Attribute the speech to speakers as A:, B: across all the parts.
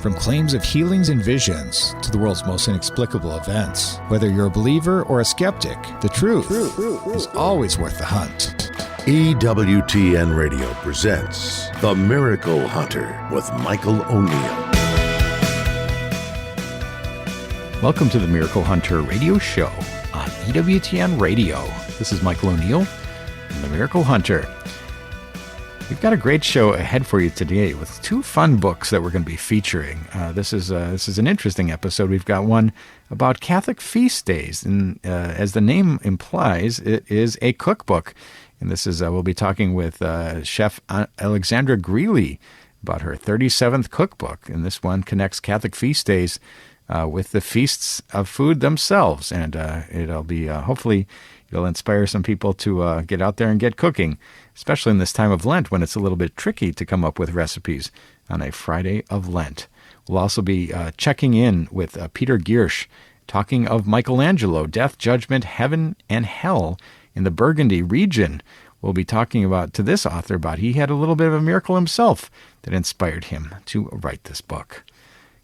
A: From claims of healings and visions to the world's most inexplicable events, whether you're a believer or a skeptic, the truth is always worth the hunt.
B: EWTN Radio presents The Miracle Hunter with Michael O'Neill.
C: Welcome to the Miracle Hunter radio show on EWTN Radio. This is Michael O'Neill and the Miracle Hunter. We've got a great show ahead for you today with two fun books that we're going to be featuring. This is an interesting episode. We've got one about Catholic feast days, and as the name implies, it is a cookbook. And this is we'll be talking with Chef Alexandra Greeley about her 37th cookbook, and this one connects Catholic feast days with the feasts of food themselves, and it'll be hopefully it'll inspire some people to get out there and get cooking, especially in this time of Lent when it's a little bit tricky to come up with recipes on a Friday of Lent. We'll also be checking in with Peter Giersch, talking of Michelangelo, death, judgment, heaven, and hell in the Burgundy region. We'll be talking to this author about he had a little bit of a miracle himself that inspired him to write this book.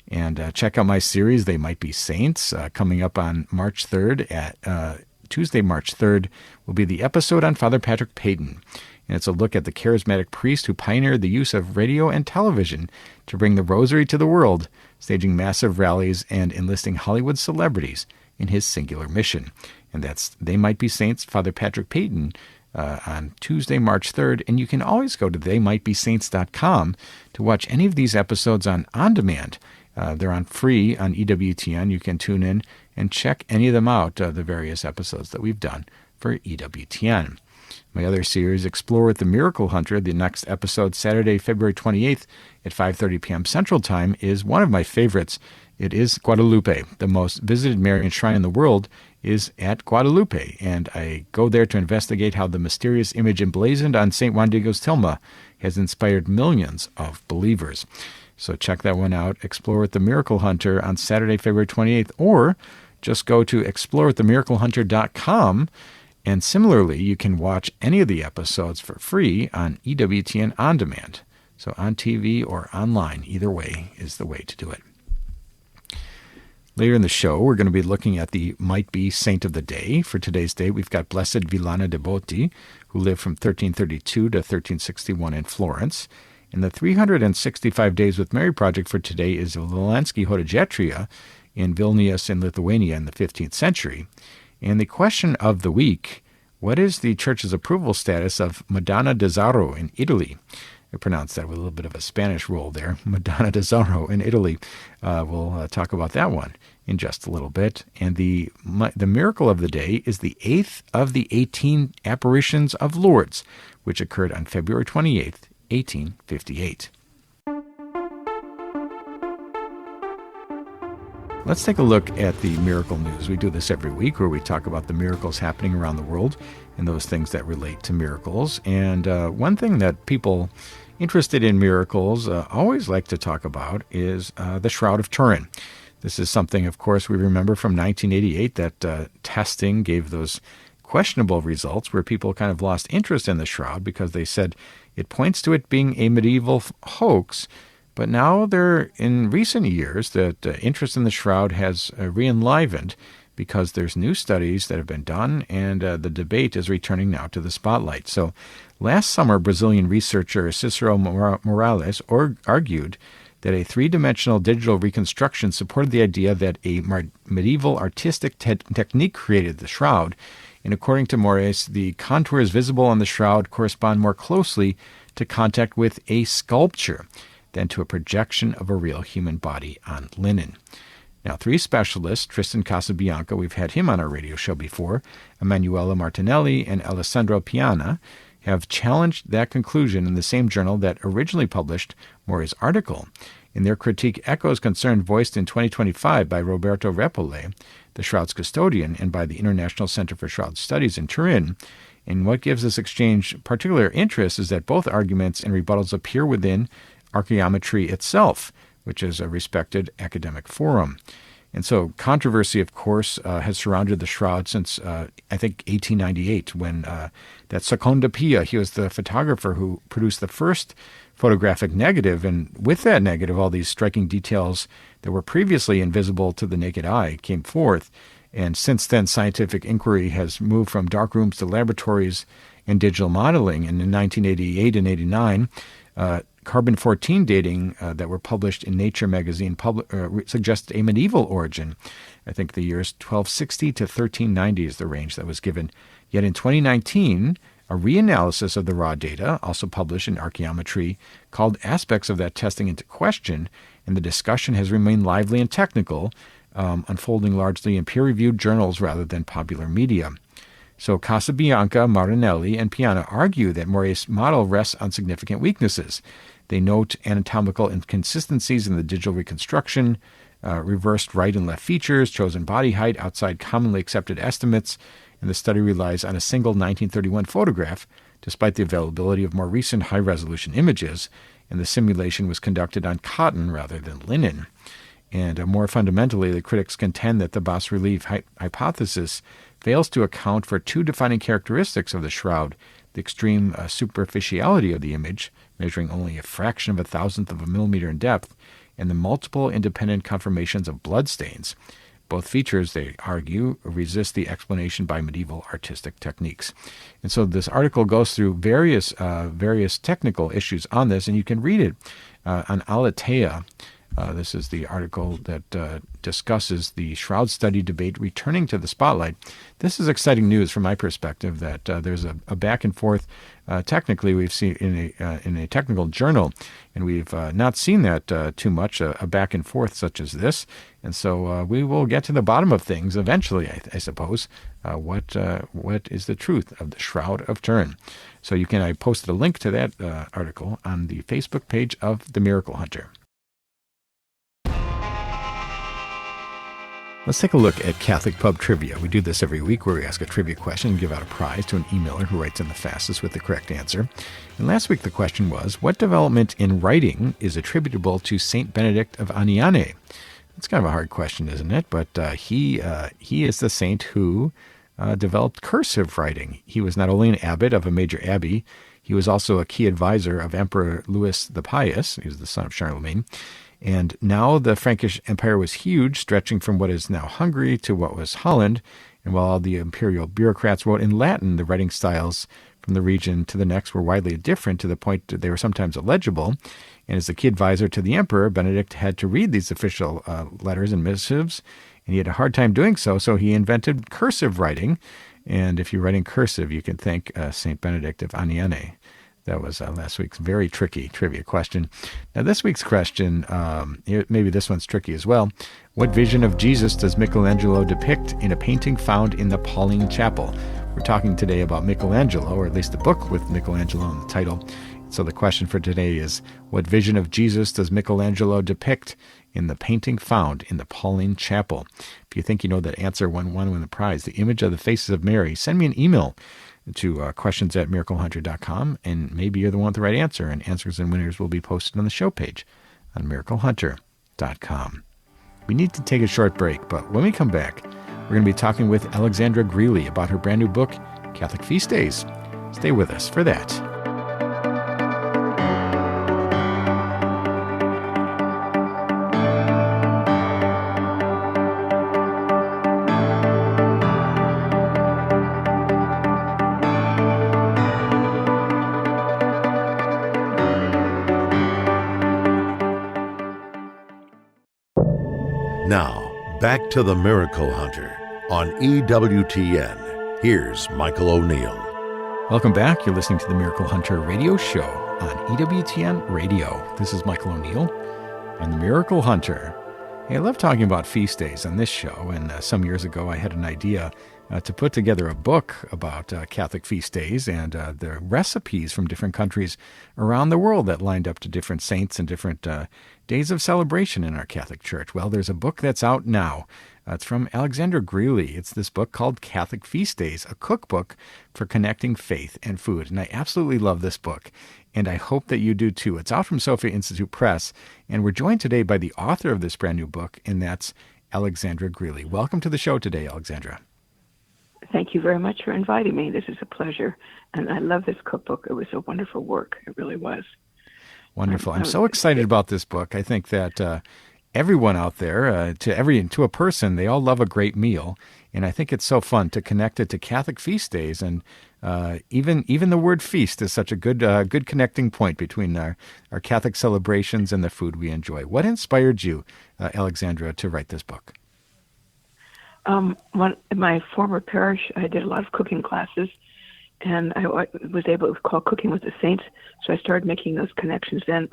C: And check out my series, They Might Be Saints, coming up on March 3rd at Tuesday, March 3rd, will be the episode on Father Patrick Peyton. And it's a look at the charismatic priest who pioneered the use of radio and television to bring the rosary to the world, staging massive rallies and enlisting Hollywood celebrities in his singular mission. And that's They Might Be Saints, Father Patrick Peyton, on Tuesday, March 3rd. And you can always go to theymightbesaints.com to watch any of these episodes on demand. They're on free on EWTN. You can tune in and check any of them out, the various episodes that we've done for EWTN. My other series, Explore with the Miracle Hunter, the next episode, Saturday, February 28th at 5:30 p.m. Central Time, is one of my favorites. It is Guadalupe. The most visited Marian shrine in the world is at Guadalupe, and I go there to investigate how the mysterious image emblazoned on St. Juan Diego's tilma has inspired millions of believers. So check that one out, Explore with the Miracle Hunter, on Saturday, February 28th, or just go to explorewiththemiraclehunter.com, and similarly, you can watch any of the episodes for free on EWTN On Demand. So on TV or online, either way is the way to do it. Later in the show, we're going to be looking at the Might Be Saint of the Day. For today's day, we've got Blessed Villana de Boti, who lived from 1332 to 1361 in Florence. And the 365 Days with Mary project for today is Valensky Hodegetria in Vilnius in Lithuania in the 15th century. And the question of the week, what is the Church's approval status of Madonna d'Azzaro in Italy? I pronounced that with a little bit of a Spanish roll there. Madonna d'Azzaro in Italy. We'll talk about that one in just a little bit. And the miracle of the day is the 8th of the 18 apparitions of Lourdes, which occurred on February 28th, 1858. Let's take a look at the miracle news. We do this every week where we talk about the miracles happening around the world and those things that relate to miracles. And one thing that people interested in miracles always like to talk about is the Shroud of Turin. This is something, of course, we remember from 1988 that testing gave those questionable results where people kind of lost interest in the shroud because they said it points to it being a medieval hoax. But now in recent years, that interest in the shroud has re-enlivened because there's new studies that have been done, and the debate is returning now to the spotlight. So last summer, Brazilian researcher Cicero Morales argued that a three-dimensional digital reconstruction supported the idea that a medieval artistic technique created the shroud. And according to Morales, the contours visible on the shroud correspond more closely to contact with a sculpture than to a projection of a real human body on linen. Now, three specialists, Tristan Casabianca, we've had him on our radio show before, Emanuela Martinelli, and Alessandro Piana, have challenged that conclusion in the same journal that originally published Morales' article. In their critique echoes concern voiced in 2025 by Roberto Repole, the shroud's custodian, and by the International Center for Shroud Studies in Turin. And what gives this exchange particular interest is that both arguments and rebuttals appear within archaeometry itself, which is a respected academic forum. And so controversy, of course, has surrounded the shroud since, I think, 1898, when that Seconda Pia, he was the photographer who produced the first photographic negative. And with that negative, all these striking details that were previously invisible to the naked eye came forth. And since then, scientific inquiry has moved from dark rooms to laboratories and digital modeling. And in 1988 and 89, carbon-14 dating that were published in Nature magazine suggested a medieval origin. I think the years 1260 to 1390 is the range that was given. Yet in 2019, a reanalysis of the raw data, also published in Archaeometry, called aspects of that testing into question, and the discussion has remained lively and technical, unfolding largely in peer-reviewed journals rather than popular media. So Casabianca, Marinelli, and Piana argue that Moret's model rests on significant weaknesses. They note anatomical inconsistencies in the digital reconstruction, reversed right and left features, chosen body height outside commonly accepted estimates, and the study relies on a single 1931 photograph, despite the availability of more recent high-resolution images, and the simulation was conducted on cotton rather than linen. And more fundamentally, the critics contend that the bas-relief hypothesis fails to account for two defining characteristics of the shroud: the extreme superficiality of the image, measuring only a fraction of a thousandth of a millimeter in depth, and the multiple independent confirmations of bloodstains. Both features, they argue, resist the explanation by medieval artistic techniques. And so this article goes through various technical issues on this, and you can read it on Aletheia. This is the article that discusses the shroud study debate returning to the spotlight. This is exciting news from my perspective, that there's a back and forth. Technically, we've seen in a technical journal, and we've not seen that too much, a back and forth such as this. And so we will get to the bottom of things eventually, I suppose. What is the truth of the Shroud of Turin? So I posted a link to that article on the Facebook page of The Miracle Hunter. Let's take a look at Catholic Pub Trivia. We do this every week, where we ask a trivia question and give out a prize to an emailer who writes in the fastest with the correct answer. And last week the question was, what development in writing is attributable to Saint Benedict of Aniane? It's kind of a hard question, isn't it? But he is the saint who developed cursive writing. He was not only an abbot of a major abbey, he was also a key advisor of Emperor Louis the Pious. He was the son of Charlemagne. And now the Frankish Empire was huge, stretching from what is now Hungary to what was Holland. And while all the imperial bureaucrats wrote in Latin, the writing styles from the region to the next were widely different, to the point that they were sometimes illegible. And as the key advisor to the emperor, Benedict had to read these official letters and missives, and he had a hard time doing so, so he invented cursive writing. And if you're writing cursive, you can thank St. Benedict of Aniane. That was last week's very tricky trivia question. Now, this week's question, maybe this one's tricky as well. What vision of Jesus does Michelangelo depict in a painting found in the Pauline Chapel? We're talking today about Michelangelo, or at least the book with Michelangelo in the title. So the question for today is, what vision of Jesus does Michelangelo depict in the painting found in the Pauline Chapel? If you think you know that answer, win the prize, the image of the faces of Mary. Send me an email to questions@miraclehunter.com, and maybe you're the one with the right answer, and answers and winners will be posted on the show page on miraclehunter.com. We need to take a short break, but when we come back, we're going to be talking with Alexandra Greeley about her brand new book, Catholic Feast Days. Stay with us for that.
B: Now, back to the Miracle Hunter on EWTN. Here's Michael O'Neill.
C: Welcome back. You're listening to the Miracle Hunter radio show on EWTN Radio. This is Michael O'Neill. I'm the Miracle Hunter. Hey, I love talking about feast days on this show, and some years ago I had an idea to put together a book about Catholic feast days and the recipes from different countries around the world that lined up to different saints and different days of celebration in our Catholic Church. Well, there's a book that's out now. It's from Alexandra Greeley. It's this book called Catholic Feast Days, a cookbook for connecting faith and food. And I absolutely love this book, and I hope that you do too. It's out from Sophia Institute Press, and we're joined today by the author of this brand new book, and that's Alexandra Greeley. Welcome to the show today, Alexandra.
D: Thank you very much for inviting me. This is a pleasure. And I love this cookbook. It was a wonderful work. It really was.
C: Wonderful. I'm so excited about this book. I think that everyone out there, to a person, they all love a great meal. And I think it's so fun to connect it to Catholic feast days. And even the word feast is such a good connecting point between our Catholic celebrations and the food we enjoy. What inspired you, Alexandra, to write this book?
D: In my former parish, I did a lot of cooking classes, and I was able to call Cooking with the Saints, so I started making those connections then.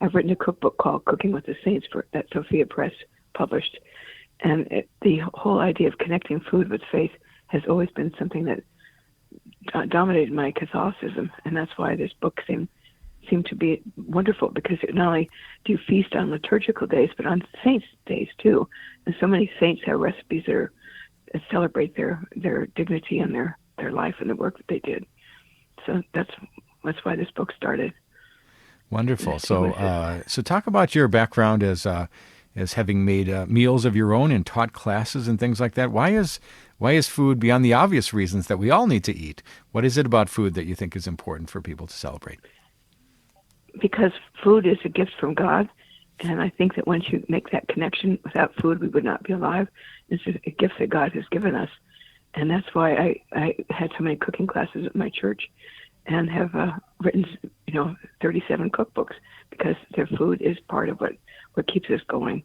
D: I've written a cookbook called Cooking with the Saints that Sophia Press published, and the whole idea of connecting food with faith has always been something that dominated my Catholicism, and that's why this book seemed to be wonderful, because it not only do you feast on liturgical days, but on saints' days too. And so many saints have recipes that celebrate their dignity and their life and the work that they did. So that's why this book started.
C: Wonderful. So talk about your background as having made meals of your own and taught classes and things like that. Why is food, beyond the obvious reasons that we all need to eat, what is it about food that you think is important for people to celebrate?
D: Because food is a gift from God, and I think that once you make that connection, without food we would not be alive. It's a gift that God has given us, and that's why I had so many cooking classes at my church, and have written 37 cookbooks, because their food is part of what keeps us going.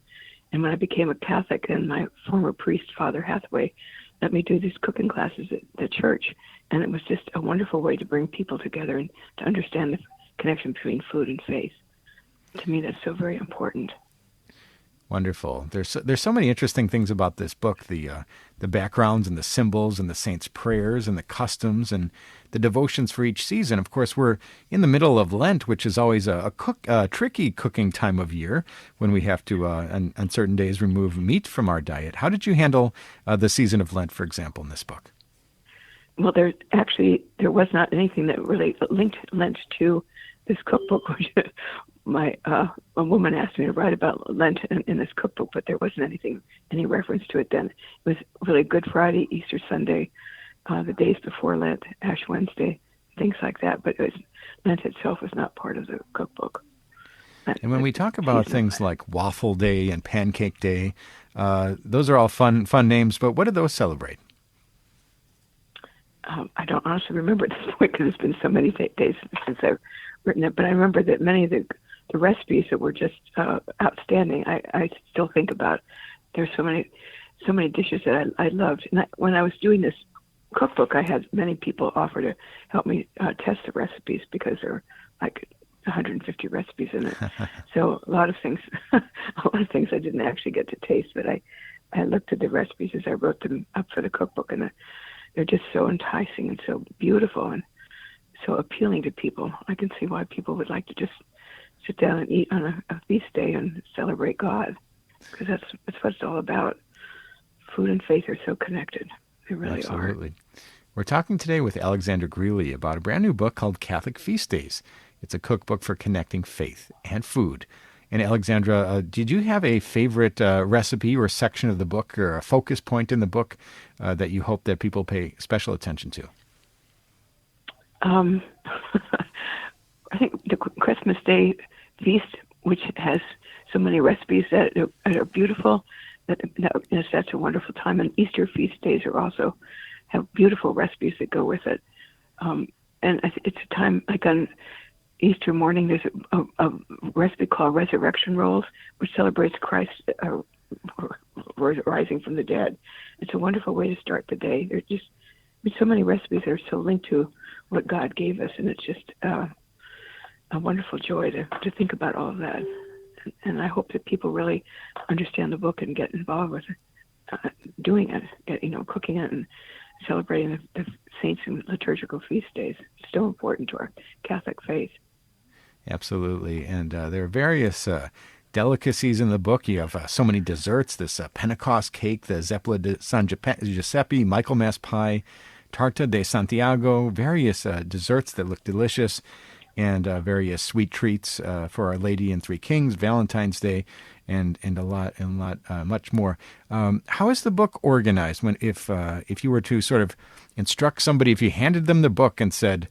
D: And when I became a Catholic, and my former priest, Father Hathaway, let me do these cooking classes at the church, and it was just a wonderful way to bring people together and to understand the connection between food and faith. To me, that's so very important.
C: Wonderful. There's so many interesting things about this book, the backgrounds and the symbols and the saints' prayers and the customs and the devotions for each season. Of course, we're in the middle of Lent, which is always a tricky cooking time of year when we have to, on certain days, remove meat from our diet. How did you handle the season of Lent, for example, in this book?
D: Well, there was not anything that really linked Lent to this cookbook, which a woman asked me to write about Lent in this cookbook, but there wasn't any reference to it then. It was really Good Friday, Easter Sunday, the days before Lent, Ash Wednesday, things like that. But Lent itself was not part of the cookbook.
C: And when we talk about things like Waffle Day and Pancake Day, those are all fun names, but what do those celebrate?
D: I don't honestly remember at this point, because it's been so many days since I've written it, but I remember that many of the recipes that were just outstanding, I still think about. There's so many dishes that I loved. And when I was doing this cookbook, I had many people offer to help me test the recipes, because there were like 150 recipes in it. So a lot of things I didn't actually get to taste, but I looked at the recipes as I wrote them up for the cookbook, and they're just so enticing and so beautiful and so appealing to people. I can see why people would like to just sit down and eat on a feast day and celebrate God, because that's what it's all about. Food and faith are so connected. They really
C: Absolutely.
D: are.
C: We're talking today with Alexandra Greeley about a brand new book called Catholic Feast Days. It's a cookbook for connecting faith and food. And Alexandra, did you have a favorite recipe or section of the book or a focus point in the book that you hope that people pay special attention to?
D: I think the Christmas Day feast, which has so many recipes that are beautiful, that's a wonderful time. And Easter feast days also have beautiful recipes that go with it. And it's a time, like on Easter morning, there's a recipe called Resurrection Rolls, which celebrates Christ rising from the dead. It's a wonderful way to start the day. There's just so many recipes that are so linked to what God gave us, and it's just a wonderful joy to think about all of that. And I hope that people really understand the book and get involved with doing it, cooking it and celebrating the saints and liturgical feast days. It's so important to our Catholic faith.
C: Absolutely. And there are various delicacies in the book. You have so many desserts, this Pentecost cake, the Zeppola de San Giuseppe, Michaelmas pie, Tarta de Santiago, various desserts that look delicious. and various sweet treats for Our Lady and Three Kings, Valentine's Day, and much more. How is the book organized? If you were to sort of instruct somebody, if you handed them the book and said,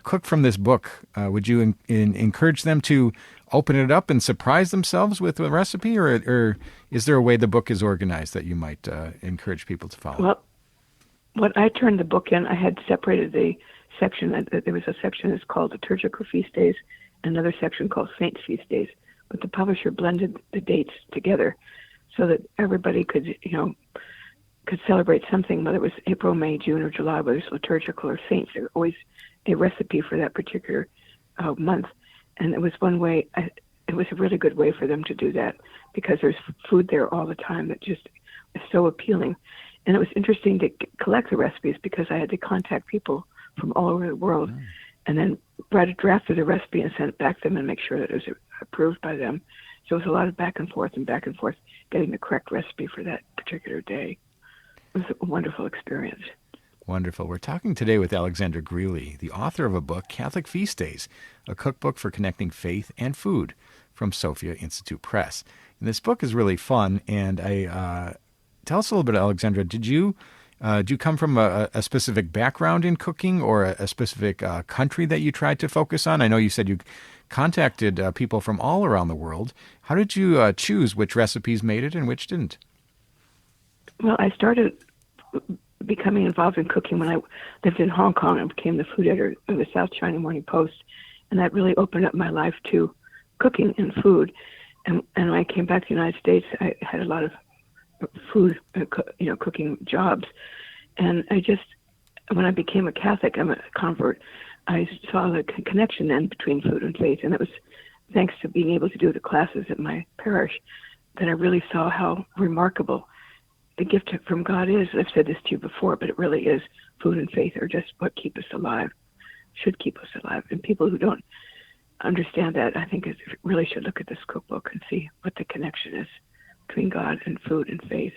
C: cook from this book, would you encourage them to open it up and surprise themselves with a recipe, or is there a way the book is organized that you might encourage people to follow?
D: Well, when I turned the book in, I had separated the section. There was a section that's called Liturgical Feast Days, and another section called Saints' Feast Days. But the publisher blended the dates together so that everybody could celebrate something, whether it was April, May, June, or July, whether it's liturgical or saints. There was always a recipe for that particular month. And it was one way, it was a really good way for them to do that, because there's food there all the time that just is so appealing. And it was interesting to collect the recipes, because I had to contact people from all over the world and then write a draft of the recipe and send it back to them and make sure that it was approved by them. So it was a lot of back and forth, getting the correct recipe for that particular day. It was a wonderful experience.
C: Wonderful. We're talking today with Alexandra Greeley, the author of a book, Catholic Feast Days, a cookbook for connecting faith and food, from Sophia Institute Press. And this book is really fun. And tell us a little bit, Alexandra. Did you come from a specific background in cooking, or a specific country that you tried to focus on? I know you said you contacted people from all around the world. How did you choose which recipes made it and which didn't?
D: Well, I started becoming involved in cooking when I lived in Hong Kong and became the food editor of the South China Morning Post. And that really opened up my life to cooking and food. And when I came back to the United States, I had a lot of food, cooking jobs. And when I became a Catholic, I'm a convert, I saw the connection then between food and faith. And it was thanks to being able to do the classes at my parish that I really saw how remarkable the gift from God is. I've said this to you before, but it really is. Food and faith are just what keep us alive, should keep us alive. And people who don't understand that, I think, really should look at this cookbook and see what the connection is between God and food and faith.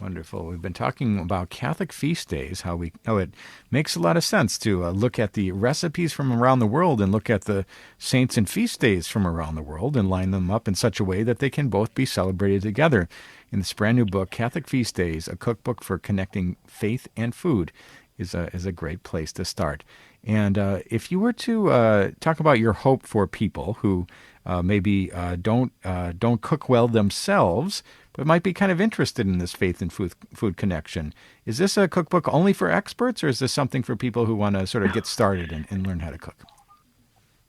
C: Wonderful. We've been talking about Catholic feast days, how it makes a lot of sense to look at the recipes from around the world and look at the saints and feast days from around the world and line them up in such a way that they can both be celebrated together. In this brand new book, Catholic Feast Days, a cookbook for connecting faith and food, is a great place to start. And if you were to talk about your hope for people who maybe don't cook well themselves, but might be kind of interested in this faith and food connection, is this a cookbook only for experts, or is this something for people who want to sort of get started and learn how to cook?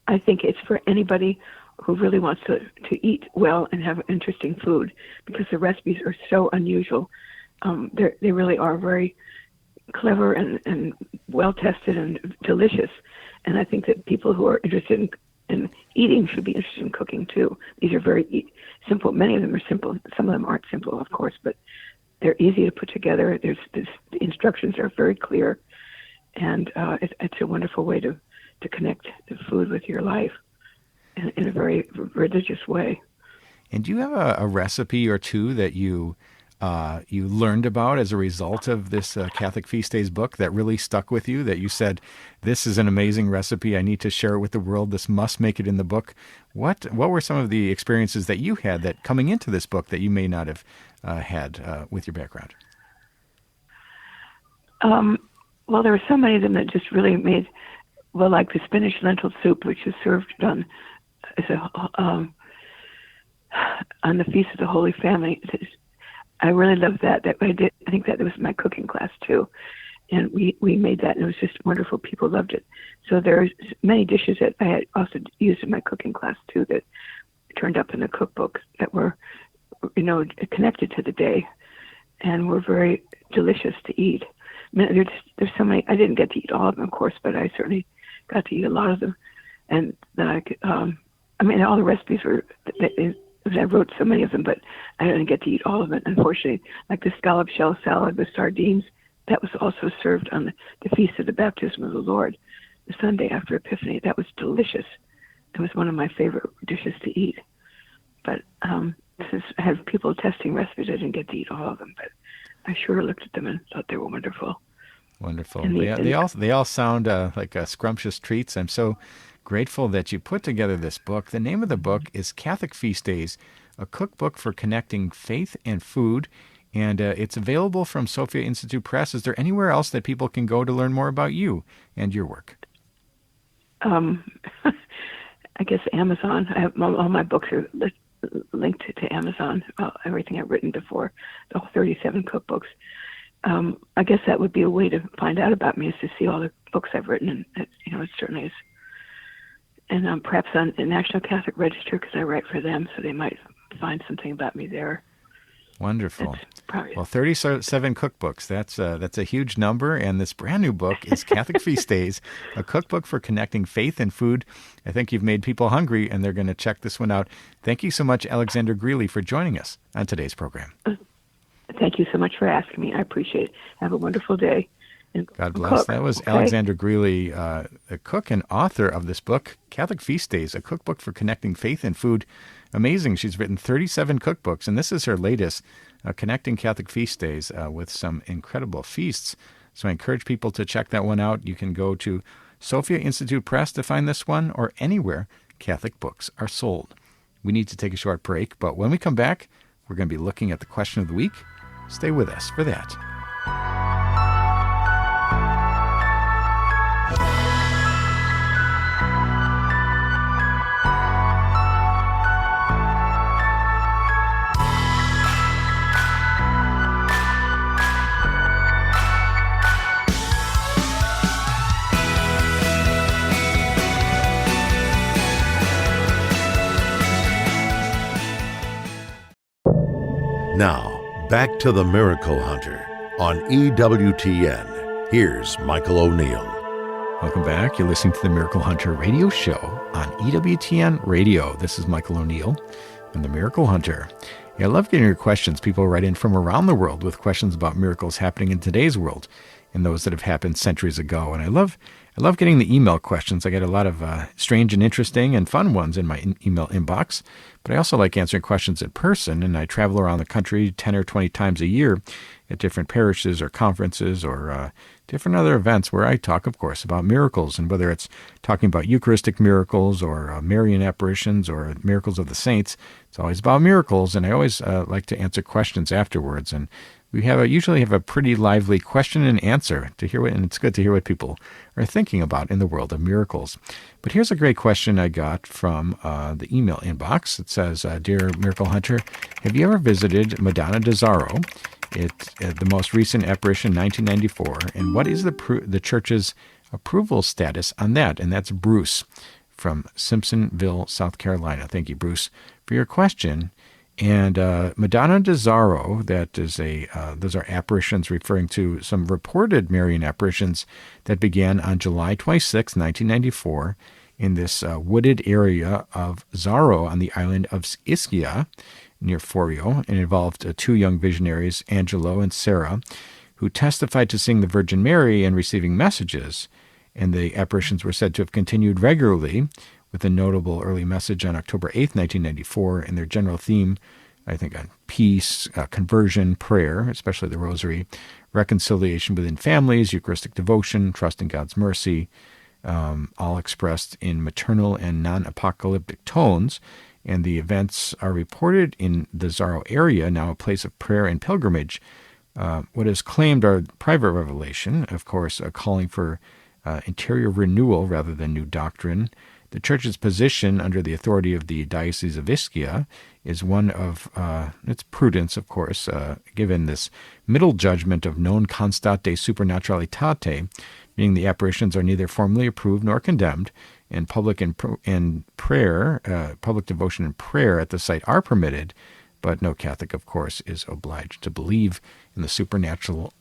D: I think it's for anybody who really wants to eat well and have interesting food, because the recipes are so unusual. They really are very clever and well-tested and delicious. And I think that people who are interested in eating should be interested in cooking too. These are very simple. Many of them are simple. Some of them aren't simple, of course, but they're easy to put together. The instructions are very clear, and it's a wonderful way to connect the food with your life in a very religious way.
C: And do you have a recipe or two that you learned about as a result of this Catholic Feast Days book that really stuck with you, that you said, this is an amazing recipe, I need to share it with the world, this must make it in the book? What were some of the experiences that you had that coming into this book that you may not have had with your background?
D: Well, there were so many of them that just really made, well, like the spinach lentil soup, which is served on the Feast of the Holy Family. I really loved that. I think that was my cooking class too, and we made that, and it was just wonderful. People loved it. So there's many dishes that I had also used in my cooking class too that turned up in the cookbook that were, connected to the day, and were very delicious to eat. I mean, there's so many. I didn't get to eat all of them, of course, but I certainly got to eat a lot of them, and then all the recipes were. I wrote so many of them, but I didn't get to eat all of it, unfortunately. Like the scallop shell salad with sardines, that was also served on the Feast of the Baptism of the Lord, the Sunday after Epiphany. That was delicious. It was one of my favorite dishes to eat. But since I had people testing recipes, I didn't get to eat all of them, but I sure looked at them and thought they were wonderful.
C: Wonderful.
D: And
C: They all sound like scrumptious treats. I'm so grateful that you put together this book. The name of the book is Catholic Feast Days, a cookbook for connecting faith and food, and it's available from Sophia Institute Press. Is there anywhere else that people can go to learn more about you and your work?
D: I guess Amazon. I have all my books are linked to Amazon. Everything I've written before, the whole 37 cookbooks. I guess that would be a way to find out about me, is to see all the books I've written, and it certainly is. And perhaps on the National Catholic Register, because I write for them, so they might find something about me there.
C: Wonderful. Well, 37 cookbooks. That's a huge number, and this brand new book is Catholic Feast Days, a cookbook for connecting faith and food. I think you've made people hungry, and they're going to check this one out. Thank you so much, Alexandra Greeley, for joining us on today's program.
D: Thank you so much for asking me. I appreciate it. Have a wonderful day. And
C: God bless.
D: Cook.
C: That was
D: Okay.
C: Alexandra Greeley, a cook and author of this book, Catholic Feast Days, a cookbook for connecting faith and food. Amazing. She's written 37 cookbooks, and this is her latest, Connecting Catholic Feast Days, with some incredible feasts. So I encourage people to check that one out. You can go to Sophia Institute Press to find this one, or anywhere Catholic books are sold. We need to take a short break, but when we come back, we're going to be looking at the question of the week. Stay with us for that.
B: Now, back to the Miracle Hunter on EWTN. Here's Michael O'Neill.
C: Welcome back. You're listening to the Miracle Hunter radio show on EWTN Radio. This is Michael O'Neill and the Miracle Hunter. Yeah, I love getting your questions. People write in from around the world with questions about miracles happening in today's world and those that have happened centuries ago. And I love getting the email questions. I get a lot of strange and interesting and fun ones in my email inbox. But I also like answering questions in person, and I travel around the country 10 or 20 times a year at different parishes or conferences or different other events where I talk, of course, about miracles, and whether it's talking about Eucharistic miracles or Marian apparitions or miracles of the saints, it's always about miracles, and I always like to answer questions afterwards. And we usually have a pretty lively question and answer to hear and it's good to hear what people are thinking about in the world of miracles. But here's a great question I got from the email inbox. It says, Dear Miracle Hunter, have you ever visited Madonna di Zaro? The most recent apparition, 1994, and what is the church's approval status on that? And that's Bruce from Simpsonville, South Carolina. Thank you, Bruce, for your question. And Madonna di Zaro, those are apparitions referring to some reported Marian apparitions that began on July 26, 1994, in this wooded area of Zaro on the island of Ischia, near Forio, and involved two young visionaries, Angelo and Sarah, who testified to seeing the Virgin Mary and receiving messages. And the apparitions were said to have continued regularly, with a notable early message on October 8, 1994, and their general theme, I think, on peace, conversion, prayer, especially the Rosary, reconciliation within families, Eucharistic devotion, trust in God's mercy, all expressed in maternal and non-apocalyptic tones. And the events are reported in the Zaro area, now a place of prayer and pilgrimage. What is claimed are private revelation, of course, calling for interior renewal rather than new doctrine. The Church's position under the authority of the Diocese of Ischia is one of its prudence, of course, given this middle judgment of non constate supernaturalitate, meaning the apparitions are neither formally approved nor condemned, and public devotion and prayer at the site are permitted, but no Catholic, of course, is obliged to believe in the supernatural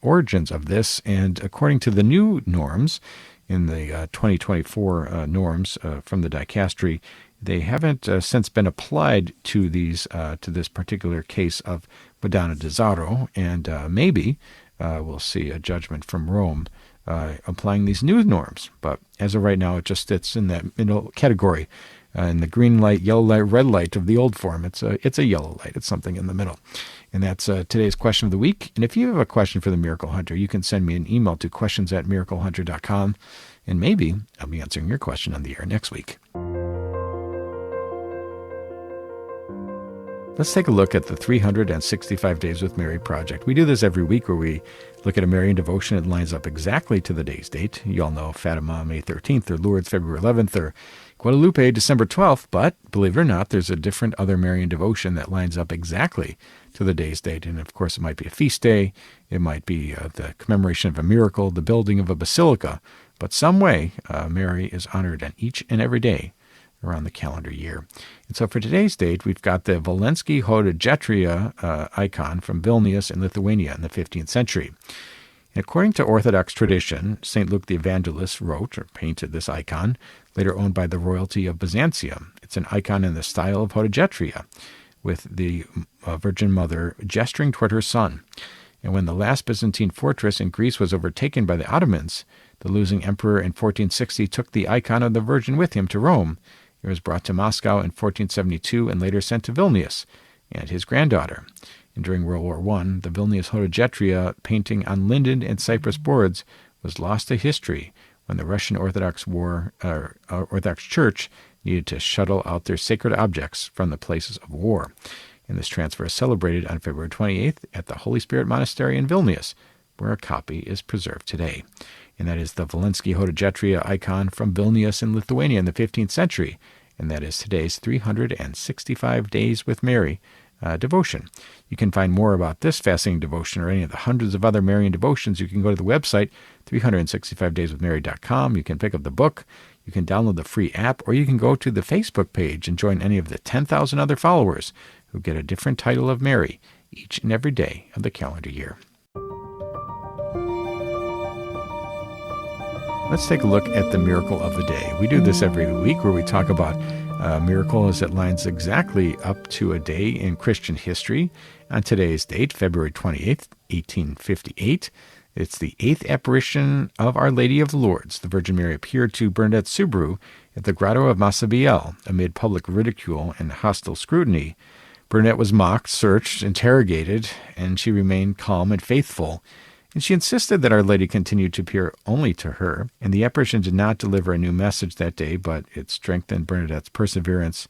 C: origins of this. And according to the new norms, in the 2024 norms from the dicastery, they haven't since been applied to this particular case of Madonna di Zaro, and maybe we'll see a judgment from Rome applying these new norms. But as of right now, it just sits in that middle category and the green light, yellow light, red light of the old form. It's a yellow light. It's something in the middle. And that's today's question of the week. And if you have a question for the Miracle Hunter, you can send me an email to questions@miraclehunter.com, and maybe I'll be answering your question on the air next week. Let's take a look at the 365 Days with Mary project. We do this every week where we look at a Marian devotion. It lines up exactly to the day's date. You all know Fatima, May 13th, or Lourdes, February 11th, or Guadalupe, December 12th. But believe it or not, there's a different other Marian devotion that lines up exactly to the day's date. And of course, it might be a feast day. It might be the commemoration of a miracle, the building of a basilica. But some way, Mary is honored on each and every day around the calendar year. And so for today's date, we've got the Walensky Hodegetria icon from Vilnius in Lithuania in the 15th century. And according to Orthodox tradition, St. Luke the Evangelist wrote or painted this icon, later owned by the royalty of Byzantium. It's an icon in the style of Hodegetria, with the Virgin Mother gesturing toward her son. And when the last Byzantine fortress in Greece was overtaken by the Ottomans, the losing emperor in 1460 took the icon of the Virgin with him to Rome. It was brought to Moscow in 1472 and later sent to Vilnius and his granddaughter. And during World War I, the Vilnius Hodegetria painting on linden and cypress boards was lost to history when the Russian Orthodox Church needed to shuttle out their sacred objects from the places of war. And this transfer is celebrated on February 28th at the Holy Spirit Monastery in Vilnius, where a copy is preserved today. And that is the Walensky Hodegetria icon from Vilnius in Lithuania in the 15th century. And that is today's 365 Days with Mary devotion. You can find more about this fascinating devotion or any of the hundreds of other Marian devotions. You can go to the website, 365dayswithmary.com. You can pick up the book. You can download the free app, or you can go to the Facebook page and join any of the 10,000 other followers who get a different title of Mary each and every day of the calendar year. Let's take a look at the miracle of the day. We do this every week where we talk about a miracle as it lines exactly up to a day in Christian history. On today's date, February 28th, 1858, it's the 8th apparition of Our Lady of Lourdes. The Virgin Mary appeared to Bernadette Soubirous at the Grotto of Massabielle amid public ridicule and hostile scrutiny. Bernadette was mocked, searched, interrogated, and she remained calm and faithful. And she insisted that Our Lady continued to appear only to her, and the apparition did not deliver a new message that day, but it strengthened Bernadette's perseverance,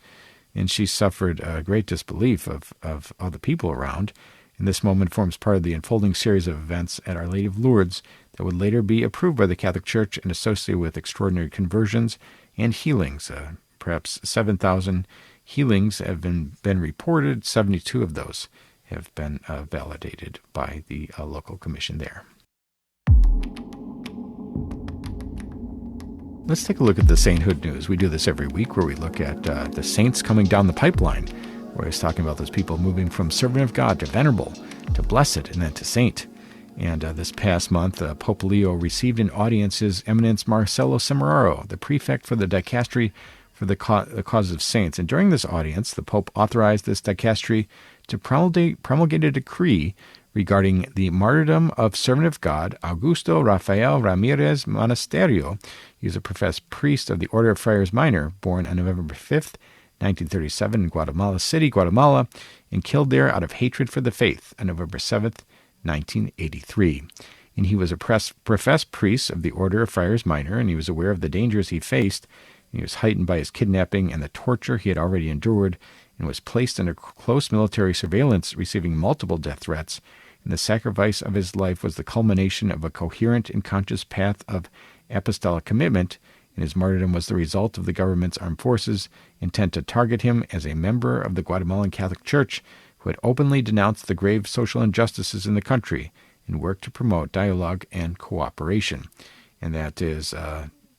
C: and she suffered a great disbelief of all the people around. And this moment forms part of the unfolding series of events at Our Lady of Lourdes that would later be approved by the Catholic Church and associated with extraordinary conversions and healings. Perhaps 7,000 healings have been reported. 72 of those have been validated by the local commission there. Let's take a look at the sainthood news. We do this every week where we look at the saints coming down the pipeline, where he's talking about those people moving from servant of God to venerable to blessed and then to saint. And this past month, Pope Leo received in audience His Eminence Marcello Semeraro, the prefect for the dicastery for the cause of saints. And during this audience, the Pope authorized this dicastery to promulgate a decree regarding the martyrdom of servant of God, Augusto Rafael Ramirez Monasterio. He was a professed priest of the Order of Friars Minor, born on November 5th, 1937 in Guatemala City, Guatemala, and killed there out of hatred for the faith on November 7th, 1983. And he was a professed priest of the Order of Friars Minor, and he was aware of the dangers he faced. He was heightened by his kidnapping and the torture he had already endured, and was placed under close military surveillance, receiving multiple death threats. And the sacrifice of his life was the culmination of a coherent and conscious path of apostolic commitment, and his martyrdom was the result of the government's armed forces intent to target him as a member of the Guatemalan Catholic Church who had openly denounced the grave social injustices in the country and worked to promote dialogue and cooperation. And that is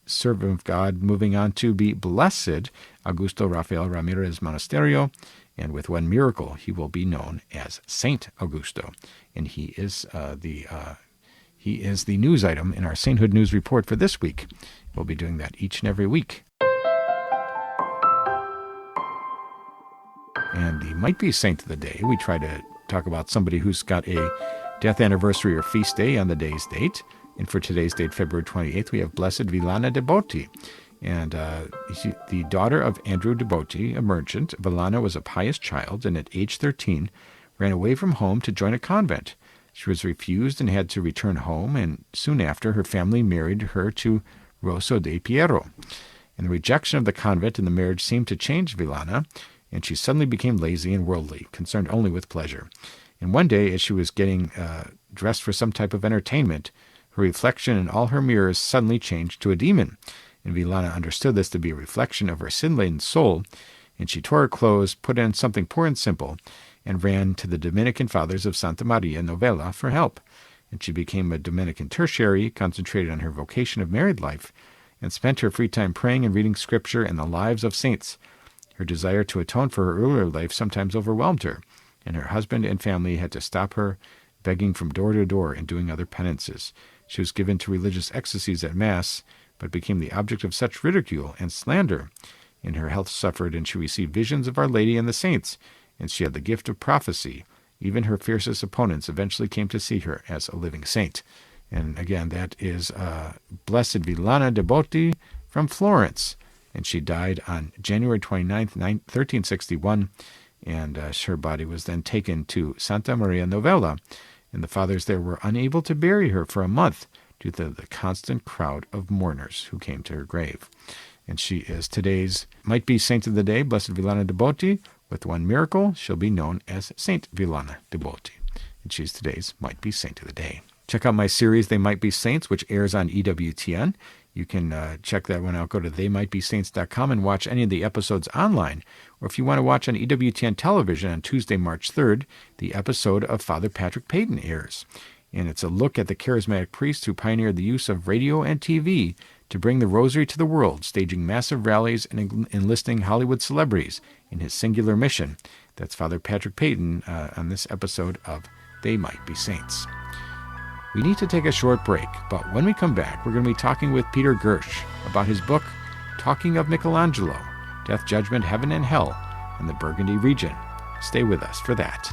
C: servant of God moving on to be blessed, Augusto Rafael Ramirez Monasterio, and with one miracle he will be known as Saint Augusto, and he is the news item in our Sainthood News Report for this week. We'll be doing that each and every week. And the Might Be Saint of the Day, we try to talk about somebody who's got a death anniversary or feast day on the day's date. And for today's date, February 28th, we have Blessed Villana de Boti. And the daughter of Andrew de Botti, a merchant, Villana was a pious child, and at age 13 ran away from home to join a convent. She was refused and had to return home, and soon after her family married her to Rosso de Piero. And the rejection of the convent and the marriage seemed to change Villana, and she suddenly became lazy and worldly, concerned only with pleasure. And one day, as she was getting dressed for some type of entertainment, her reflection in all her mirrors suddenly changed to a demon. And Villana understood this to be a reflection of her sin-laden soul, and she tore her clothes, put in something poor and simple, and ran to the Dominican Fathers of Santa Maria Novella for help. And she became a Dominican tertiary, concentrated on her vocation of married life, and spent her free time praying and reading scripture and the lives of saints. Her desire to atone for her earlier life sometimes overwhelmed her, and her husband and family had to stop her begging from door to door and doing other penances. She was given to religious ecstasies at Mass, but became the object of such ridicule and slander. And her health suffered, and she received visions of Our Lady and the saints, and she had the gift of prophecy. Even her fiercest opponents eventually came to see her as a living saint. And again, that is Blessed Villana de Botti from Florence. And she died on January 29th, 1361, and her body was then taken to Santa Maria Novella, and the fathers there were unable to bury her for a month due to the constant crowd of mourners who came to her grave. And she is today's might-be saint of the day, Blessed Villana de Botti. With one miracle, she'll be known as Saint Villana de Botti. And she's today's might-be saint of the day. Check out my series, They Might Be Saints, which airs on EWTN. You can check that one out. Go to theymightbesaints.com and watch any of the episodes online. Or if you want to watch on EWTN television on Tuesday, March 3rd, the episode of Father Patrick Peyton airs. And it's a look at the charismatic priest who pioneered the use of radio and TV to bring the rosary to the world, staging massive rallies and enlisting Hollywood celebrities in his singular mission. That's Father Patrick Peyton on this episode of They Might Be Saints. We need to take a short break, but when we come back, we're going to be talking with Peter Giersch about his book, Talking of Michelangelo, Death, Judgment, Heaven, and Hell in the Burgundy region. Stay with us for that.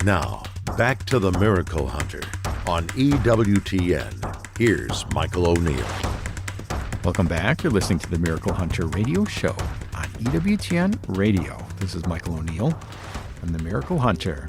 B: Now, back to the Miracle Hunter on EWTN. Here's Michael O'Neill.
C: Welcome back. You're listening to the Miracle Hunter radio show on EWTN Radio. This is Michael O'Neill and the Miracle Hunter.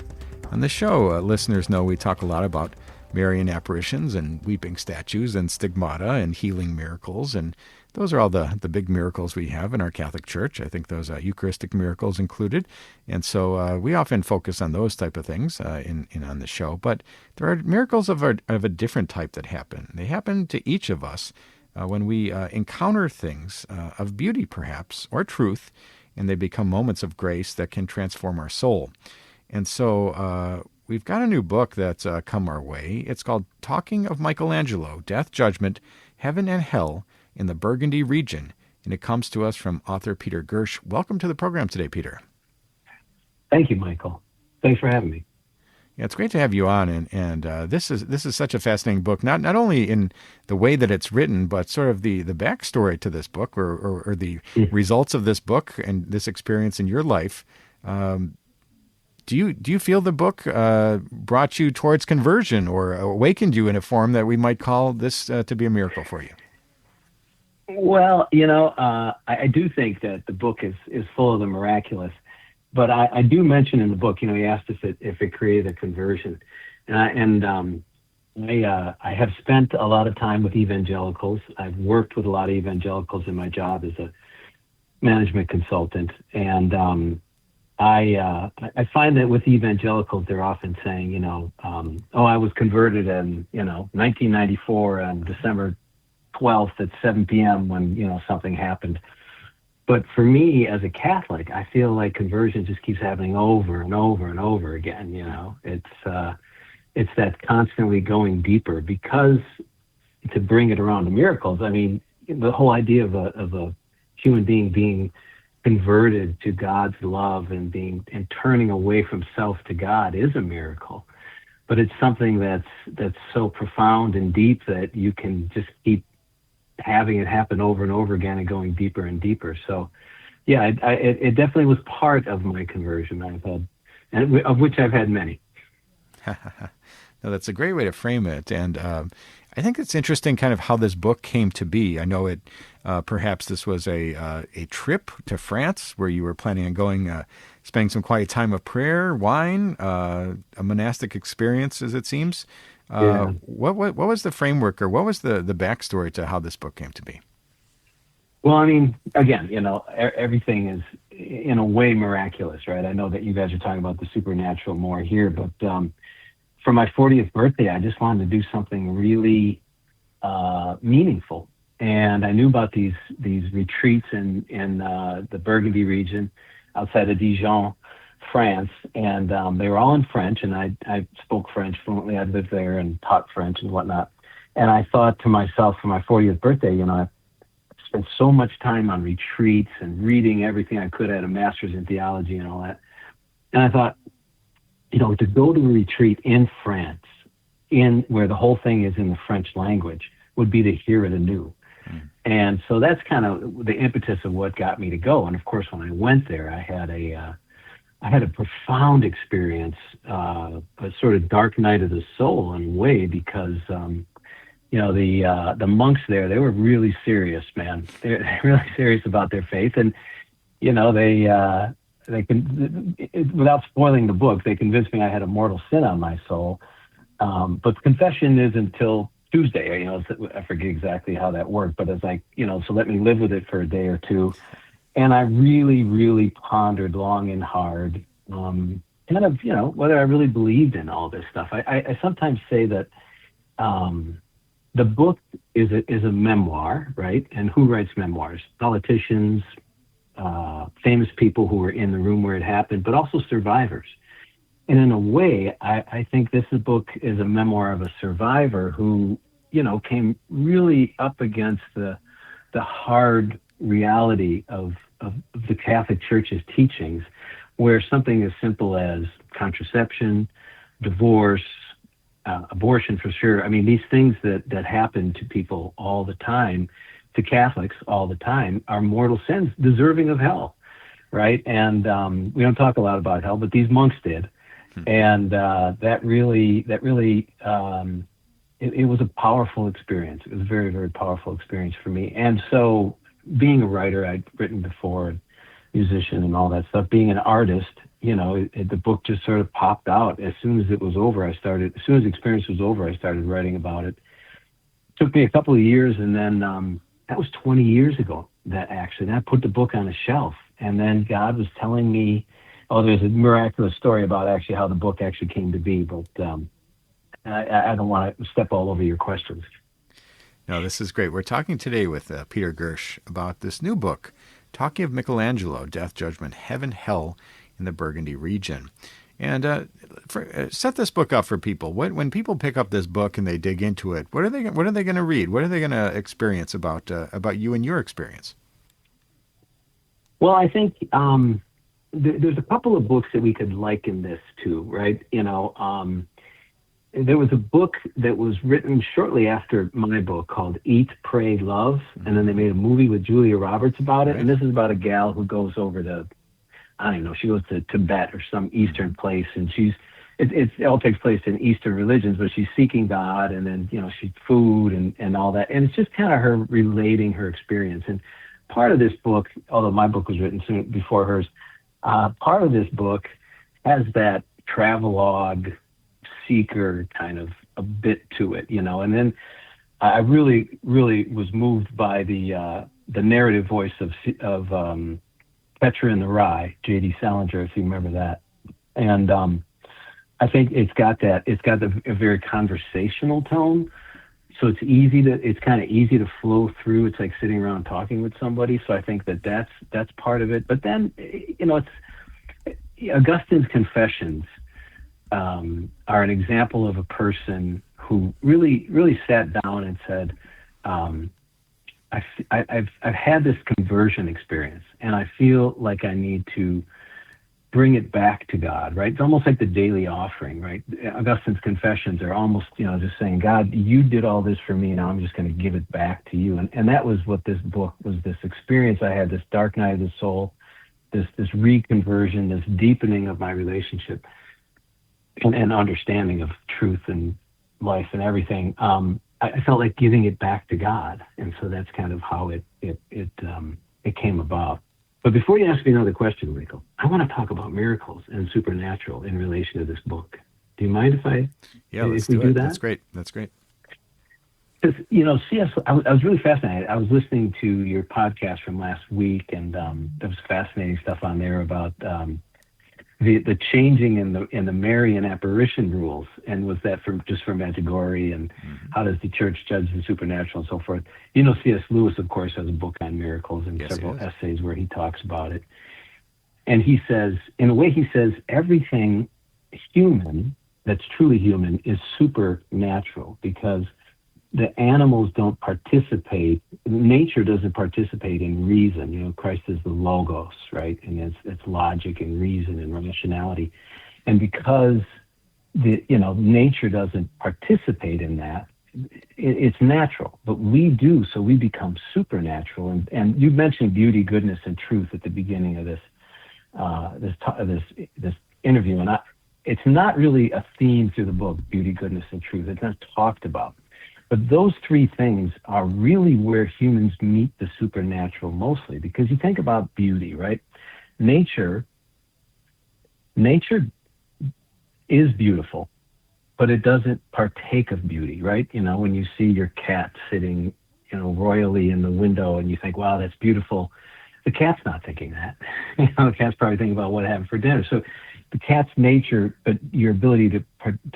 C: On the show, listeners know we talk a lot about Marian apparitions and weeping statues and stigmata and healing miracles, and those are all the big miracles we have in our Catholic Church. I think those are Eucharistic miracles included, and so we often focus on those type of things in on the show. But there are miracles of a different type that happen. They happen to each of us when we encounter things of beauty, perhaps, or truth, and they become moments of grace that can transform our soul. And so we've got a new book that's come our way. It's called Talking of Michelangelo, Death, Judgment, Heaven, and Hell in the Burgundy region, and it comes to us from author Peter Giersch. Welcome to the program today, Peter.
E: Thank you, Michael. Thanks for having me.
C: Yeah, it's great to have you on, and this is such a fascinating book, not only in the way that it's written, but sort of the backstory to this book, or the results of this book and this experience in your life. Do you feel the book brought you towards conversion or awakened you in a form that we might call this to be a miracle for you?
E: Well, I do think that the book is full of the miraculous, but I do mention in the book, you asked us if it created a conversion, and I have spent a lot of time with evangelicals. I've worked with a lot of evangelicals in my job as a management consultant, and I find that with evangelicals, they're often saying, I was converted in 1994 on December 12th at 7 p.m. when something happened. But for me as a Catholic, I feel like conversion just keeps happening over and over and over again. It's that constantly going deeper, because to bring it around to miracles, I mean, the whole idea of a human being converted to God's love and turning away from self to God is a miracle. But it's something that's so profound and deep that you can just keep having it happen over and over again and going deeper and deeper. So, yeah, it definitely was part of my conversion I've had, and of which I've had many.
C: No, that's a great way to frame it. And I think it's interesting kind of how this book came to be. I know it, perhaps this was a trip to France where you were planning on going, spending some quiet time of prayer, wine, a monastic experience, as it seems.
E: Yeah.
C: What was the framework, or what was the backstory to how this book came to be?
E: Well, I mean, again, everything is in a way miraculous, right? I know that you guys are talking about the supernatural more here, but for my 40th birthday, I just wanted to do something really meaningful. And I knew about these retreats in the Burgundy region outside of Dijon, France, and they were all in French, and I spoke French fluently. I'd lived there and taught French and whatnot. And I thought to myself, for my 40th birthday, I spent so much time on retreats and reading everything I could. I had a master's in theology and all that. And I thought, to go to a retreat in France, in where the whole thing is in the French language, would be to hear it anew. And so that's kind of the impetus of what got me to go. And of course, when I went there, I had a profound experience, a sort of dark night of the soul in a way, because the monks there, they were really serious, man. They're really serious about their faith, and they can, without spoiling the book, they convinced me I had a mortal sin on my soul. But confession is until Tuesday. I forget exactly how that worked, but it's like, so let me live with it for a day or two. And I really, really pondered long and hard, kind of, whether I really believed in all this stuff. I sometimes say that the book is a memoir, right? And who writes memoirs? Politicians, famous people who were in the room where it happened, but also survivors. And in a way, I think this book is a memoir of a survivor who, came really up against the hard reality of the Catholic Church's teachings, where something as simple as contraception, divorce, abortion for sure. I mean, these things that happen to people all the time, to Catholics all the time, are mortal sins deserving of hell, right? And we don't talk a lot about hell, but these monks did. And that really, it was a powerful experience. It was a very, very powerful experience for me. And so, being a writer, I'd written before, musician and all that stuff, being an artist, the book just sort of popped out. As soon as it was over, as soon as the experience was over, I started writing about it. It took me a couple of years, and then that was 20 years ago, that I put the book on a shelf. And then God was telling me, there's a miraculous story about actually how the book actually came to be, but I don't want to step all over your questions.
C: No, this is great. We're talking today with Peter Giersch about this new book, Talking of Michelangelo, Death, Judgment, Heaven, Hell in the Burgundy region. And set this book up for people. When people pick up this book and they dig into it, what are they going to read? What are they going to experience about you and your experience?
E: Well, I think there's a couple of books that we could liken this to, right? There was a book that was written shortly after my book called Eat, Pray, Love, and then they made a movie with Julia Roberts about it. And this is about a gal who goes over to, I don't know, she goes to Tibet or some Eastern place, and it all takes place in Eastern religions, but she's seeking God, and then, she's food and all that. And it's just kind of her relating her experience. And part of this book, although my book was written soon before hers, part of this book has that travelogue seeker kind of a bit to it, and then I really, really was moved by the narrative voice of Petra and the Rye, J.D. Salinger, if you remember that. And I think it's got a very conversational tone. So it's kind of easy to flow through. It's like sitting around talking with somebody. So I think that's part of it. But then, it's Augustine's Confessions are an example of a person who really, really sat down and said, I've had this conversion experience, and I feel like I need to bring it back to God, right? It's almost like the daily offering, right? Augustine's confessions are almost, just saying, God, you did all this for me, now I'm just going to give it back to you. And that was what this book was, this experience I had, this dark night of the soul, this reconversion, this deepening of my relationship and understanding of truth and life and everything. I felt like giving it back to God. And so that's kind of how it came about. But before you ask me another question, Michael, I want to talk about miracles and supernatural in relation to this book. Do you mind if
C: let's do
E: we do
C: it.
E: that?
C: That's great.
E: Because, C.S., I was really fascinated. I was listening to your podcast from last week, and there was fascinating stuff on there about the changing in the Marian apparition rules, and was that from Medjugorje, and how does the church judge the supernatural and so forth. C.S. Lewis, of course, has a book on miracles and several essays where he talks about it. And he says, in a way, everything human that's truly human is supernatural, because the animals don't participate, nature doesn't participate in reason. Christ is the logos, right? And it's logic and reason and rationality. And because nature doesn't participate in that, it's natural, but we do, so we become supernatural. And you mentioned beauty, goodness, and truth at the beginning of this interview, and it's not really a theme through the book, beauty, goodness, and truth. It's not talked about. But those three things are really where humans meet the supernatural mostly, because you think about beauty, right? Nature is beautiful, but it doesn't partake of beauty, right? When you see your cat sitting, royally in the window and you think, wow, that's beautiful. The cat's not thinking that. The cat's probably thinking about what happened for dinner. So the cat's nature, but your ability to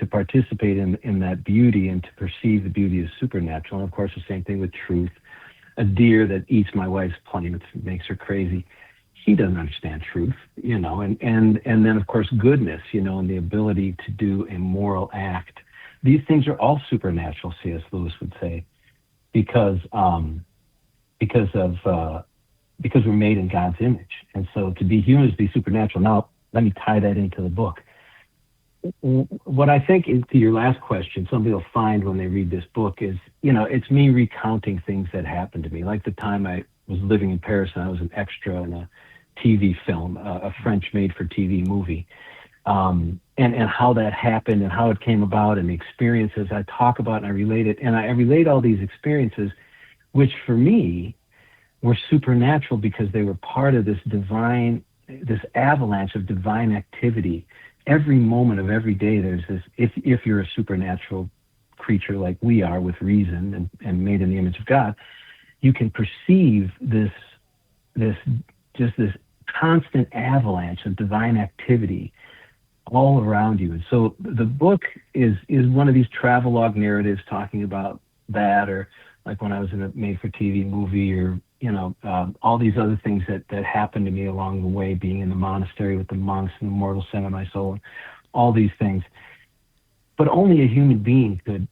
E: participate in that beauty and to perceive the beauty is supernatural. And of course, the same thing with truth. A deer that eats my wife's plum, it makes her crazy. He doesn't understand truth, and then of course goodness, and the ability to do a moral act. These things are all supernatural, C.S. Lewis would say, because we're made in God's image. And so to be human is to be supernatural. Now, let me tie that into the book. What I think, to your last question, somebody will find when they read this book is, it's me recounting things that happened to me. Like the time I was living in Paris and I was an extra in a TV film, a French made-for-TV movie, and how that happened and how it came about and the experiences I talk about and I relate it. And I relate all these experiences, which for me were supernatural because they were part of this avalanche of divine activity. Every moment of every day, there's this, if you're a supernatural creature like we are with reason and made in the image of God, you can perceive this constant avalanche of divine activity all around you. And so the book is one of these travelogue narratives talking about that, or like when I was in a made-for-TV movie, or all these other things that happened to me along the way, being in the monastery with the monks and the mortal sin of my soul, all these things. But only a human being could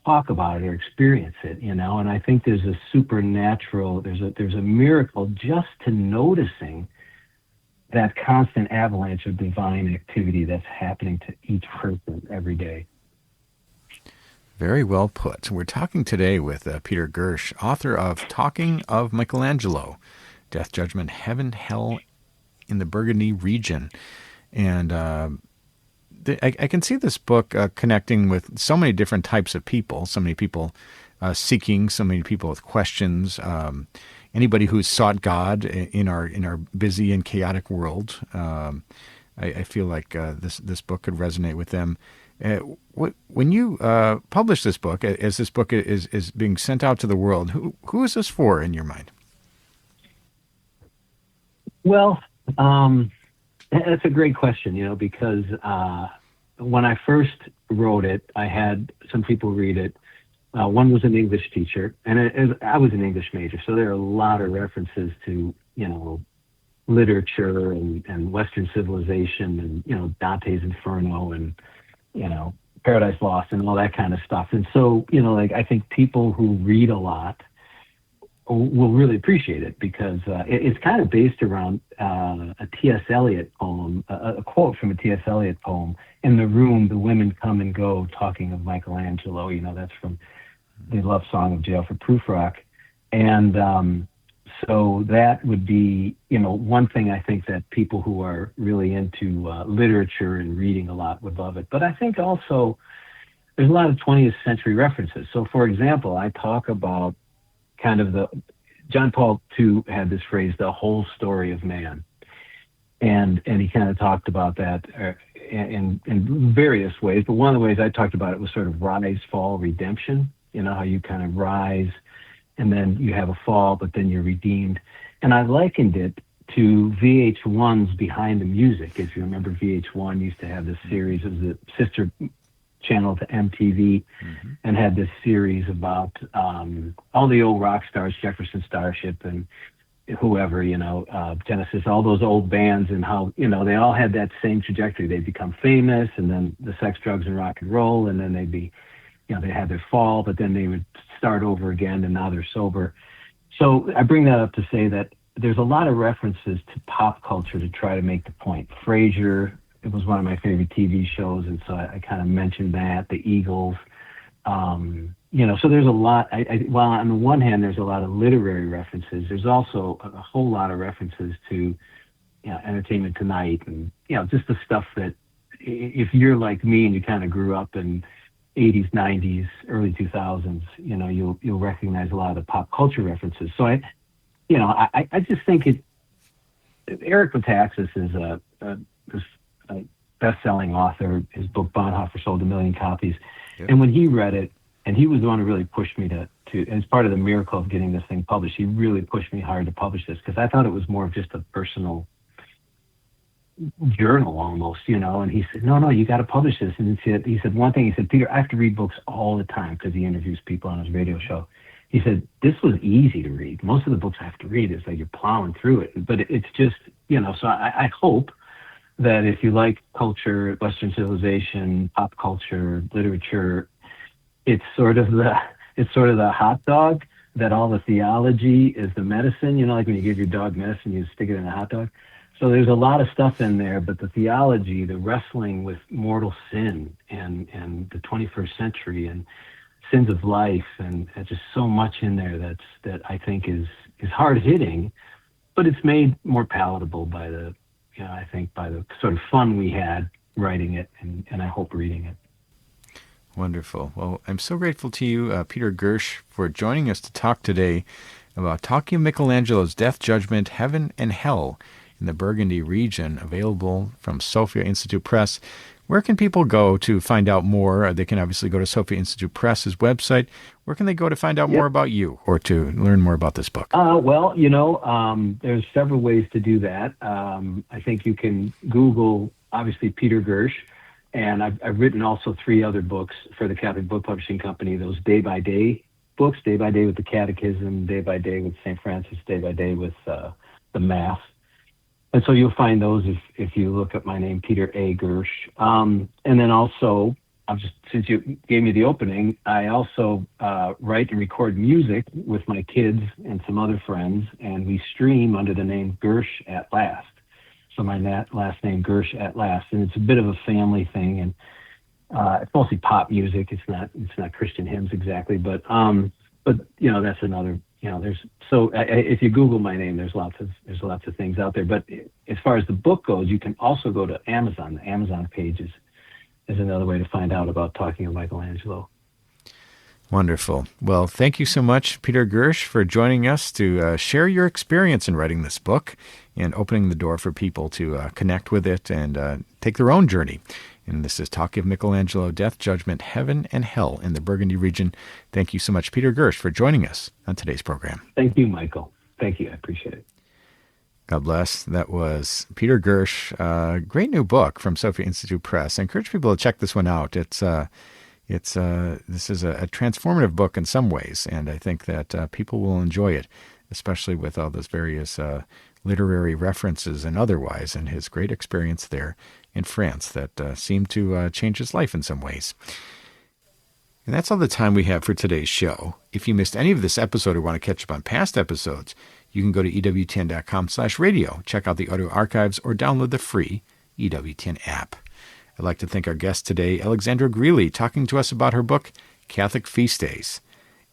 E: talk about it or experience it, and I think there's a supernatural, there's a miracle just to noticing that constant avalanche of divine activity that's happening to each person every day.
C: Very well put. We're talking today with Peter Giersch, author of Talking of Michelangelo, Death, Judgment, Heaven, Hell in the Burgundy region. And I can see this book connecting with so many different types of people, so many people seeking, so many people with questions, anybody who's sought God in our busy and chaotic world. I feel like this book could resonate with them. When you publish this book, as this book is being sent out to the world, who is this for in your mind?
E: Well, that's a great question, because when I first wrote it, I had some people read it. One was an English teacher, and I was an English major, so there are a lot of references to, literature and Western civilization and, Dante's Inferno and, Paradise Lost and all that kind of stuff. And so, I think people who read a lot will really appreciate it, because it's kind of based around a T.S. Eliot poem, a quote from a T.S. Eliot poem. In the room, the women come and go, talking of Michelangelo. That's from the love song of Jail for Prufrock. And so that would be, one thing I think that people who are really into literature and reading a lot would love it. But I think also there's a lot of 20th century references. So, for example, I talk about kind of John Paul II had this phrase, the whole story of man. And he kind of talked about that in various ways. But one of the ways I talked about it was sort of rise, fall, redemption. How you kind of rise and then you have a fall, but then you're redeemed. And I likened it to VH1's Behind the Music. If you remember, VH1 used to have this series of the sister channel to MTV, and had this series about all the old rock stars, Jefferson Starship and whoever, Genesis, all those old bands, and how, they all had that same trajectory. They'd become famous, and then the sex, drugs, and rock and roll, and then they'd be, they had their fall, but then they would start over again, and now they're sober. So I bring that up to say that there's a lot of references to pop culture to try to make the point. Frasier, it was one of my favorite TV shows, and so I kind of mentioned that. The Eagles, so there's a lot. While on the one hand, there's a lot of literary references, there's also a whole lot of references to, Entertainment Tonight, and just the stuff that, if you're like me and you kind of grew up in 80s, 90s, early 2000s, you'll recognize a lot of the pop culture references. So I just think Eric Metaxas is a best-selling author. His book Bonhoeffer sold 1 million copies. Yep. And when he read it, and he was the one who really pushed me to as part of the miracle of getting this thing published, he really pushed me hard to publish this, because I thought it was more of just a personal journal almost, and he said, no, you got to publish this. And he said one thing, he said, Peter, I have to read books all the time, because he interviews people on his radio show. He said, this was easy to read. Most of the books I have to read, it's like you're plowing through it, but it's just, so I hope that if you like culture, Western civilization, pop culture, literature, it's sort of the hot dog, that all the theology is the medicine, like when you give your dog medicine, you stick it in a hot dog. So there's a lot of stuff in there, but the theology, the wrestling with mortal sin and the 21st century and sins of life, and just so much in there that I think is hard hitting, but it's made more palatable by the sort of fun we had writing it, and I hope reading it.
C: Wonderful. Well, I'm so grateful to you, Peter Giersch, for joining us to talk today about Talking of Michelangelo's Death, Judgment, Heaven, and Hell in the Burgundy region, available from Sophia Institute Press. Where can people go to find out more? They can obviously go to Sophia Institute Press's website. Where can they go to find out more about you, or to learn more about this book?
E: There's several ways to do that. I think you can Google, obviously, Peter Giersch, and I've written also 3 other books for the Catholic Book Publishing Company, those day-by-day books, Day by Day with the Catechism, Day by Day with St. Francis, Day by Day with the Mass. And so you'll find those if you look up my name, Peter A. Giersch. And then also, since you gave me the opening, I also write and record music with my kids and some other friends, and we stream under the name Giersch at Last. So my last name, Giersch at Last, and it's a bit of a family thing, and it's mostly pop music. It's not Christian hymns exactly, but that's another. If you Google my name, there's lots of things out there. But as far as the book goes, you can also go to Amazon. The Amazon page is another way to find out about Talking of Michelangelo.
C: Wonderful. Well, thank you so much, Peter Giersch, for joining us to share your experience in writing this book and opening the door for people to connect with it and take their own journey. And this is Talking of Michelangelo, Death, Judgment, Heaven, and Hell in the Burgundy region. Thank you so much, Peter Giersch, for joining us on today's program.
E: Thank you, Michael. Thank you. I appreciate it.
C: God bless. That was Peter Giersch. Great new book from Sophia Institute Press. I encourage people to check this one out. This is a transformative book in some ways, and I think that people will enjoy it, especially with all those various literary references and otherwise, and his great experience there in France that seemed to change his life in some ways. And that's all the time we have for today's show. If you missed any of this episode or want to catch up on past episodes, you can go to EWTN.com/radio, check out the audio archives, or download the free EWTN app. I'd like to thank our guest today, Alexandra Greeley, talking to us about her book, Catholic Feast Days,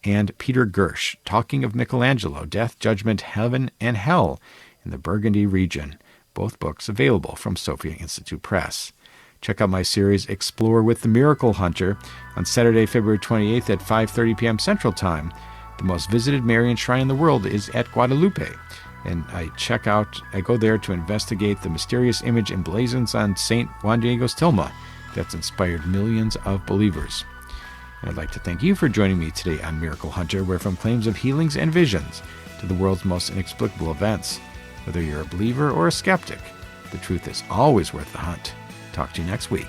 C: and Peter Giersch, talking of Michelangelo, Death, Judgment, Heaven, and Hell in the Burgundy region. Both books available from Sophia Institute Press. Check out my series, Explore with the Miracle Hunter, on Saturday, February 28th at 5:30 p.m. Central Time. The most visited Marian shrine in the world is at Guadalupe, and I go there to investigate the mysterious image emblazoned on St. Juan Diego's tilma that's inspired millions of believers. And I'd like to thank you for joining me today on Miracle Hunter, where from claims of healings and visions to the world's most inexplicable events, whether you're a believer or a skeptic, the truth is always worth the hunt. Talk to you next week.